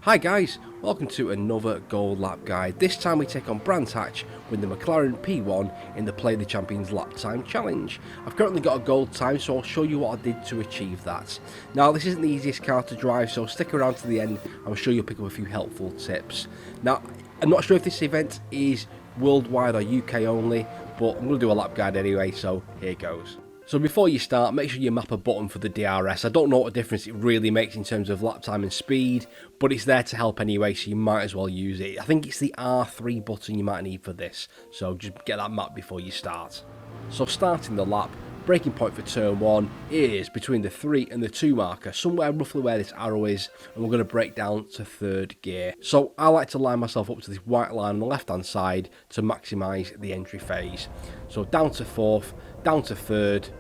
Hi guys, welcome to another gold lap guide. This time we take on Brands Hatch with the McLaren P1 in the Play the Champions lap time challenge. I've currently got a gold time, so I'll show you what I did to achieve that. Now this isn't the easiest car to drive, so stick around to the end. I'm sure you'll pick up a few helpful tips. Now I'm not sure if this event is worldwide or UK only, but I'm going to do a lap guide anyway, so here goes. So before you start, make sure you map a button for the DRS. I don't know what difference it really makes in terms of lap time and speed, but it's there to help anyway, so you might as well use it. I think it's the R3 button you might need for this, so just get that map before you start. So starting the lap, braking point for turn 1 is between the 3 and the 2 marker, somewhere roughly where this arrow is, and we're going to brake down to 3rd gear. So I like to line myself up to this white line on the left hand side to maximise the entry phase. So down to 4th, down to 3rd,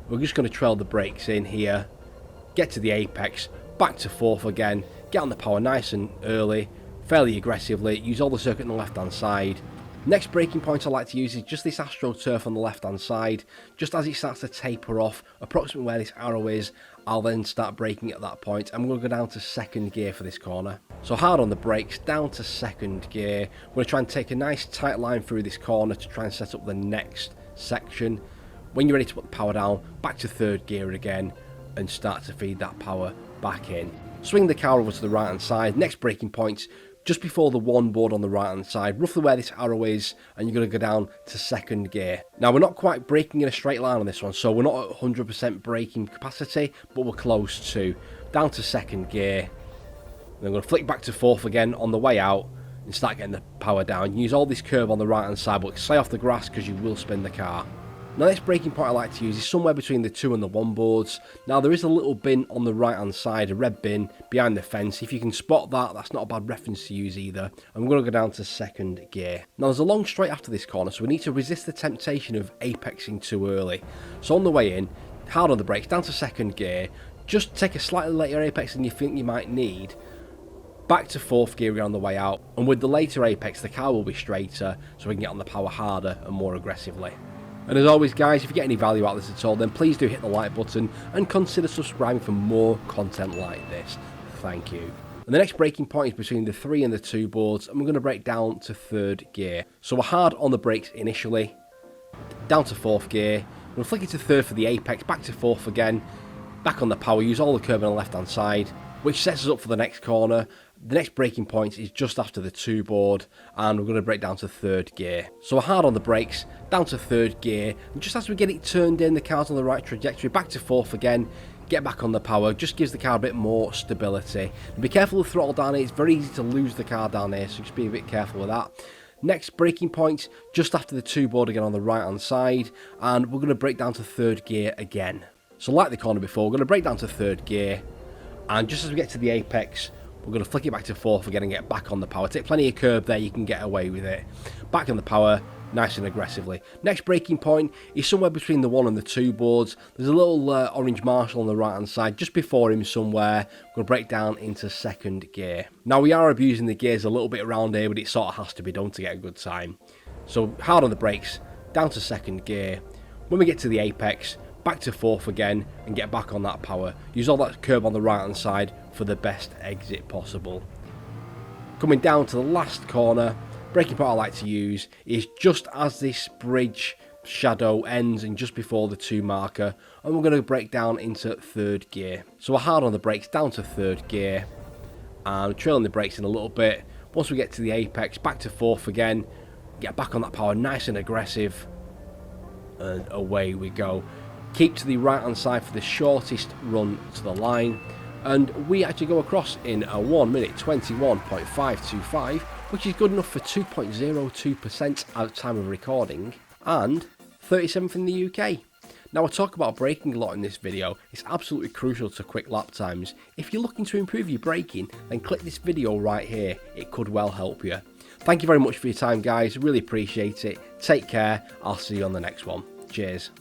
we're just going to trail the brakes in here, get to the apex, back to 4th again, get on the power nice and early, fairly aggressively, use all the circuit on the left hand side. Next braking point I like to use is just this AstroTurf on the left hand side. Just as it starts to taper off, approximately where this arrow is, I'll then start braking at that point. I'm going to go down to 2nd gear for this corner. So hard on the brakes, down to 2nd gear. I'm going to try and take a nice tight line through this corner to try and set up the next section. When you're ready to put the power down, back to 3rd gear again and start to feed that power back in. Swing the car over to the right hand side. Next braking point, just before the 1 board on the right hand side, roughly where this arrow is, and you're going to go down to 2nd gear. Now we're not quite braking in a straight line on this one, so we're not at 100% braking capacity, but we're close to. Down to 2nd gear. Then I'm going to flick back to 4th again on the way out and start getting the power down. Use all this curve on the right hand side, but stay off the grass because you will spin the car. Now this braking point I like to use is somewhere between the 2 and the 1 boards. Now there is a little bin on the right hand side, a red bin behind the fence. If you can spot that, that's not a bad reference to use either. I'm going to go down to 2nd gear. Now there's a long straight after this corner, so we need to resist the temptation of apexing too early. So on the way in, hard on the brakes, down to 2nd gear. Just take a slightly later apex than you think you might need. Back to 4th gear on the way out. And with the later apex, the car will be straighter, so we can get on the power harder and more aggressively. And as always guys, if you get any value out of this at all, then please do hit the like button and consider subscribing for more content like this. Thank you. And the next braking point is between the 3 and the 2 boards, and we're going to brake down to 3rd gear. So we're hard on the brakes initially, down to 4th gear, we'll flick it to 3rd for the apex, back to 4th again, back on the power, use all the curve on the left hand side, which sets us up for the next corner. The next braking point is just after the 2 board, and we're going to brake down to 3rd gear. So we're hard on the brakes, down to 3rd gear, and just as we get it turned in, the car's on the right trajectory, back to 4th again, get back on the power, just gives the car a bit more stability. And be careful with throttle down here, it's very easy to lose the car down here, so just be a bit careful with that. Next braking point, just after the 2 board again on the right hand side, and we're going to brake down to 3rd gear again. So like the corner before, we're going to brake down to 3rd gear, and just as we get to the apex, we're going to flick it back to 4th again and get back on the power. Take plenty of curb there, you can get away with it. Back on the power, nice and aggressively. Next braking point is somewhere between the 1 and the 2 boards. There's a little orange marshal on the right hand side, just before him somewhere. We're going to brake down into 2nd gear. Now we are abusing the gears a little bit around here, but it sort of has to be done to get a good time. So hard on the brakes, down to 2nd gear. When we get to the apex, back to 4th again and get back on that power. Use all that curb on the right hand side for the best exit possible. Coming down to the last corner, braking point I like to use is just as this bridge shadow ends and just before the 2 marker, and we're going to brake down into 3rd gear. So we're hard on the brakes, down to 3rd gear, and trailing the brakes in a little bit. Once we get to the apex, back to 4th again, get back on that power nice and aggressive, and away we go. Keep to the right hand side for the shortest run to the line, and we actually go across in a 1 minute 21.525, which is good enough for 2.02% at time of recording and 37th in the UK. Now I talk about braking a lot in this video. It's absolutely crucial to quick lap times. If you're looking to improve your braking, then click this video right here, it could well help you. Thank you very much for your time guys, really appreciate it. Take care, I'll see you on the next one. Cheers.